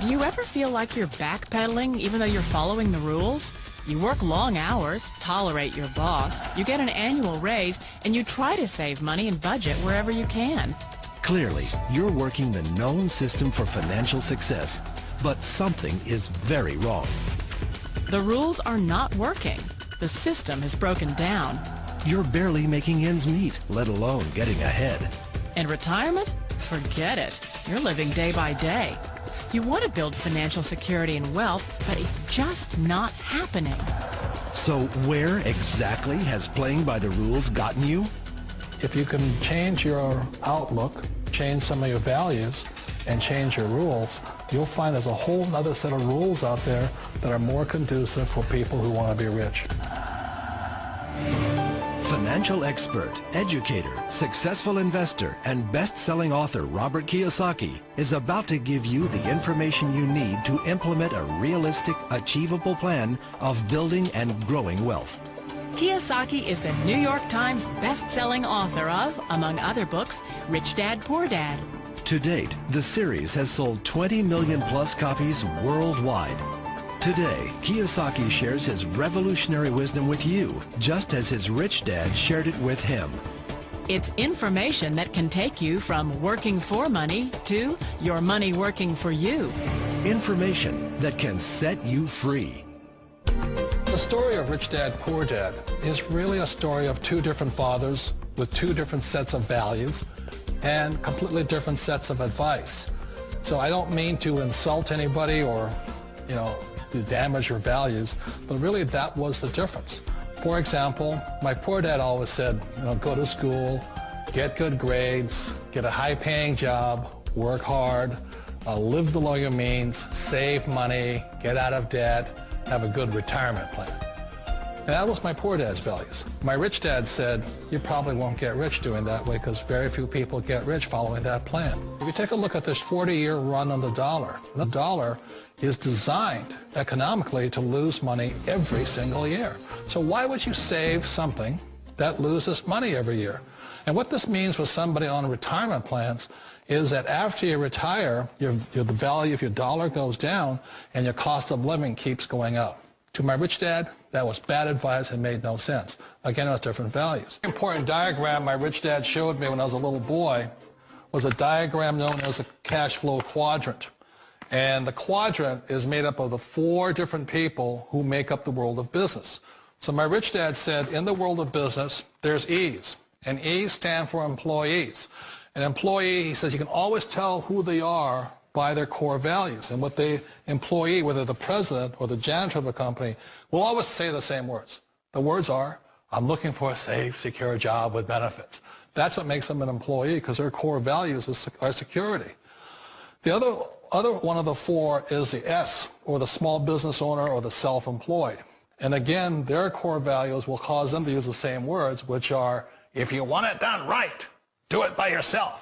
Do you ever feel like you're backpedaling even though you're following the rules? You work long hours, tolerate your boss, you get an annual raise, and you try to save money and budget wherever you can. Clearly, you're working the known system for financial success, but something is very wrong. The rules are not working. The system has broken down. You're barely making ends meet, let alone getting ahead. And retirement? Forget it. You're living day by day. You want to build financial security and wealth, but it's just not happening. So where exactly has playing by the rules gotten you? If you can change your outlook, change some of your values, and change your rules, you'll find there's a whole other set of rules out there that are more conducive for people who want to be rich. Financial expert, educator, successful investor, and best-selling author Robert Kiyosaki is about to give you the information you need to implement a realistic, achievable plan of building and growing wealth. Kiyosaki is the New York Times best-selling author of, among other books, Rich Dad, Poor Dad. To date, the series has sold 20 million plus copies worldwide. Today, Kiyosaki shares his revolutionary wisdom with you, just as his rich dad shared it with him. It's information that can take you from working for money to your money working for you. Information that can set you free. The story of Rich Dad, Poor Dad is really a story of two different fathers with two different sets of values and completely different sets of advice. So I don't mean to insult anybody or, to damage your values, but really that was the difference. For example, my poor dad always said, go to school, get good grades, get a high-paying job, work hard, live below your means, save money, get out of debt, have a good retirement plan. And that was my poor dad's values. My rich dad said, you probably won't get rich doing that way because very few people get rich following that plan. If you take a look at this 40-year run on the dollar is designed economically to lose money every single year. So why would you save something that loses money every year? And what this means for somebody on retirement plans is that after you retire, the value of your dollar goes down and your cost of living keeps going up. To my rich dad, that was bad advice and made no sense. Again, it was different values. An important diagram my rich dad showed me when I was a little boy was a diagram known as a cash flow quadrant. And the quadrant is made up of the four different people who make up the world of business. So my rich dad said, in the world of business, there's E's. And E's stand for employees. An employee, he says, you can always tell who they are by their core values. And what the employee, whether the president or the janitor of a company, will always say the same words. The words are, I'm looking for a safe, secure job with benefits. That's what makes them an employee, because their core values are security. The other one of the four is the S, or the small business owner or the self-employed. And again, their core values will cause them to use the same words, which are, if you want it done right, do it by yourself.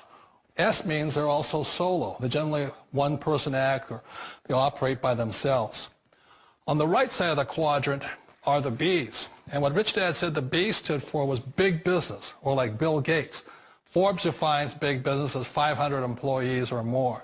S means they're also solo. They're generally one-person act, or they operate by themselves. On the right side of the quadrant are the B's. And what Rich Dad said the B stood for was big business, or like Bill Gates. Forbes defines big business as 500 employees or more.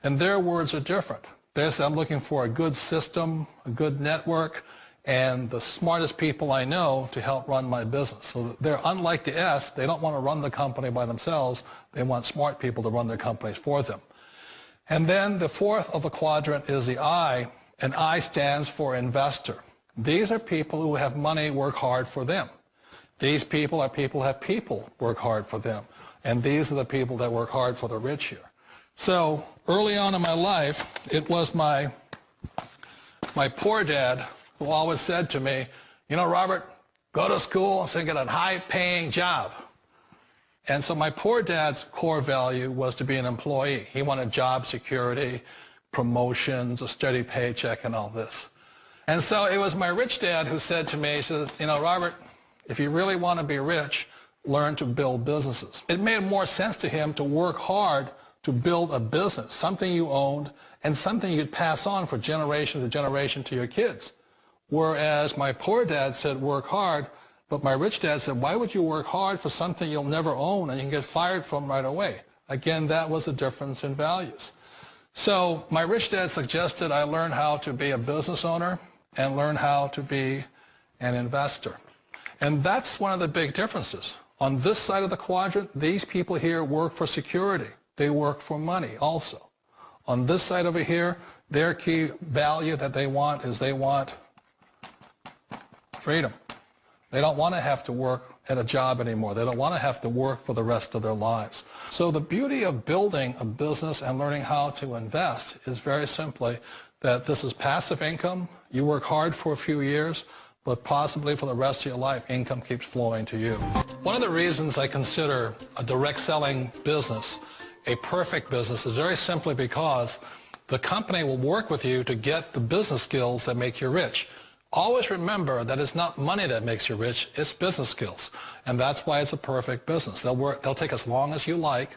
And their words are different. They say, I'm looking for a good system, a good network, and the smartest people I know to help run my business. So they're unlike the S. They don't want to run the company by themselves. They want smart people to run their companies for them. And then the fourth of the quadrant is the I, and I stands for investor. These are people who have money work hard for them. These people are people who have people work hard for them. And these are the people that work hard for the rich here. So early on in my life, it was my poor dad who always said to me, Robert, go to school and get a high-paying job. And so my poor dad's core value was to be an employee. He wanted job security, promotions, a steady paycheck, and all this. And so it was my rich dad who said to me, he says, Robert, if you really want to be rich, learn to build businesses. It made more sense to him to work hard to build a business, something you owned and something you'd pass on for generation to generation to your kids. Whereas my poor dad said work hard, but my rich dad said, why would you work hard for something you'll never own and you can get fired from right away? Again, that was the difference in values. So my rich dad suggested I learn how to be a business owner and learn how to be an investor. And that's one of the big differences. On this side of the quadrant, these people here work for security. They work for money also. On this side over here, their key value that they want is they want freedom. They don't want to have to work at a job anymore. They don't want to have to work for the rest of their lives. So the beauty of building a business and learning how to invest is very simply that this is passive income. You work hard for a few years, but possibly for the rest of your life, income keeps flowing to you. One of the reasons I consider a direct selling business a perfect business is very simply because the company will work with you to get the business skills that make you rich. Always remember that it's not money that makes you rich, it's business skills. And that's why it's a perfect business. They'll take as long as you like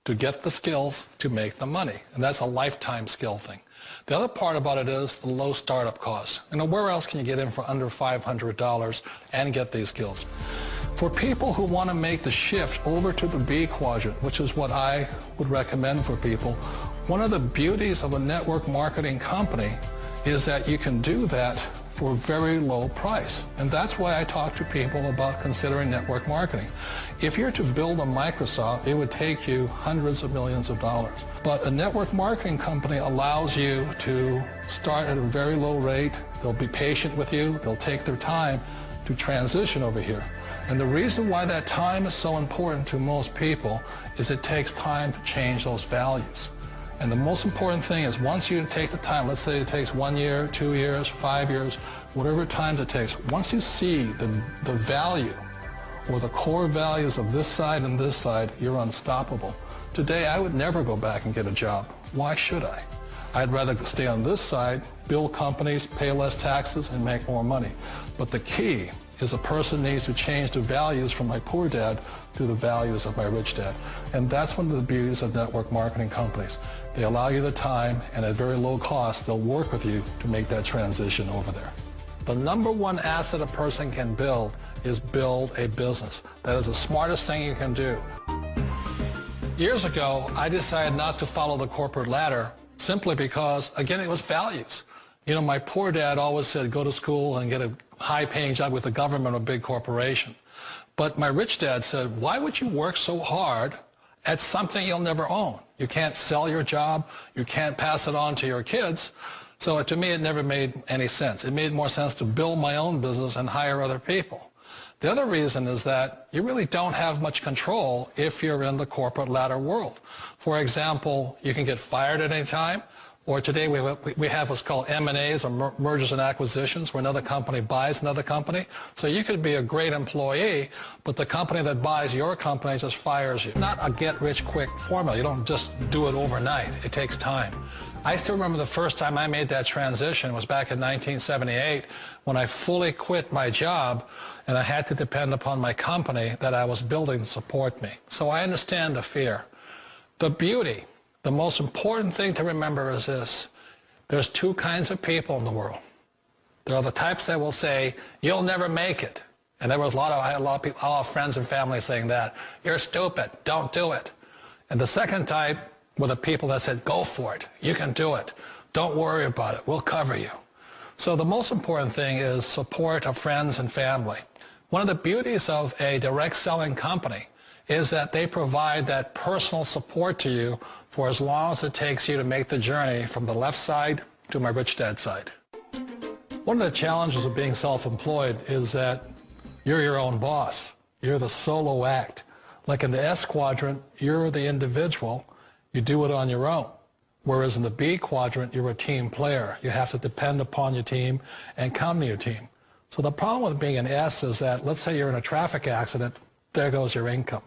to get the skills to make the money. And that's a lifetime skill thing. The other part about it is the low startup cost. Where else can you get in for under $500 and get these skills? For people who want to make the shift over to the B quadrant, which is what I would recommend for people, one of the beauties of a network marketing company is that you can do that for a very low price. And that's why I talk to people about considering network marketing. If you're to build a Microsoft, it would take you hundreds of millions of dollars. But a network marketing company allows you to start at a very low rate. They'll be patient with you. They'll take their time to transition over here. And the reason why that time is so important to most people is it takes time to change those values. And the most important thing is once you take the time, let's say it takes 1 year, 2 years, 5 years, whatever time it takes, once you see the value or the core values of this side and this side, you're unstoppable. Today, I would never go back and get a job. Why should I? I'd rather stay on this side, build companies, pay less taxes, and make more money. But the key is a person needs to change the values from my poor dad to the values of my rich dad. And that's one of the beauties of network marketing companies. They allow you the time, and at very low cost, they'll work with you to make that transition over there. The number one asset a person can build is build a business. That is the smartest thing you can do. Years ago, I decided not to follow the corporate ladder simply because, again, it was values. My poor dad always said, go to school and get a high-paying job with the government or big corporation. But my rich dad said, why would you work so hard at something you'll never own? You can't sell your job. You can't pass it on to your kids. So to me, it never made any sense. It made more sense to build my own business and hire other people. The other reason is that you really don't have much control if you're in the corporate ladder world. For example, you can get fired at any time. Or today we have what's called M&As, or mergers and acquisitions, where another company buys another company. So you could be a great employee, but the company that buys your company just fires you. Not a get-rich-quick formula. You don't just do it overnight. It takes time. I still remember the first time I made that transition was back in 1978 when I fully quit my job and I had to depend upon my company that I was building to support me. So I understand the fear. The beauty. The most important thing to remember is this. There's two kinds of people in the world. There are the types that will say, you'll never make it. And there was a lot of people, a lot of friends and family saying that. You're stupid. Don't do it. And the second type were the people that said, go for it. You can do it. Don't worry about it. We'll cover you. So the most important thing is support of friends and family. One of the beauties of a direct selling company is that they provide that personal support to you for as long as it takes you to make the journey from the left side to my rich dad side. One of the challenges of being self-employed is that you're your own boss. You're the solo act. Like in the S quadrant, you're the individual. You do it on your own. Whereas in the B quadrant, you're a team player. You have to depend upon your team and come to your team. So the problem with being an S is that, let's say you're in a traffic accident, there goes your income.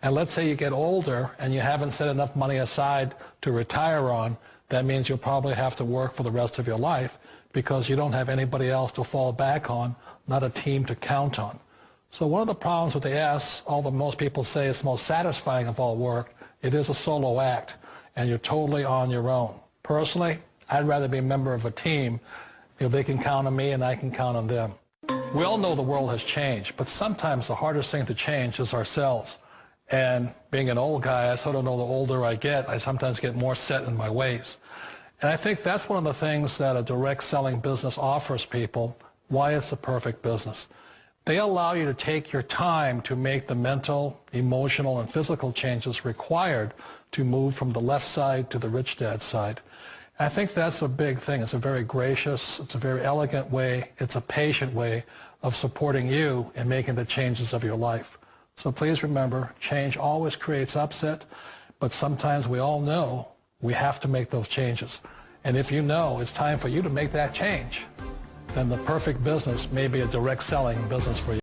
And let's say you get older and you haven't set enough money aside to retire on, that means you'll probably have to work for the rest of your life because you don't have anybody else to fall back on, not a team to count on. So one of the problems with the S, although most people say it's the most satisfying of all work, it is a solo act, and you're totally on your own. Personally, I'd rather be a member of a team if they can count on me and I can count on them. We all know the world has changed, but sometimes the hardest thing to change is ourselves. And being an old guy, I sort of know the older I get, I sometimes get more set in my ways. And I think that's one of the things that a direct selling business offers people, why it's the perfect business. They allow you to take your time to make the mental, emotional, and physical changes required to move from the left side to the rich dad side. I think that's a big thing. It's a very gracious, it's a very elegant way, it's a patient way of supporting you in making the changes of your life. So please remember, change always creates upset, but sometimes we all know we have to make those changes. And if you know it's time for you to make that change, then the perfect business may be a direct selling business for you.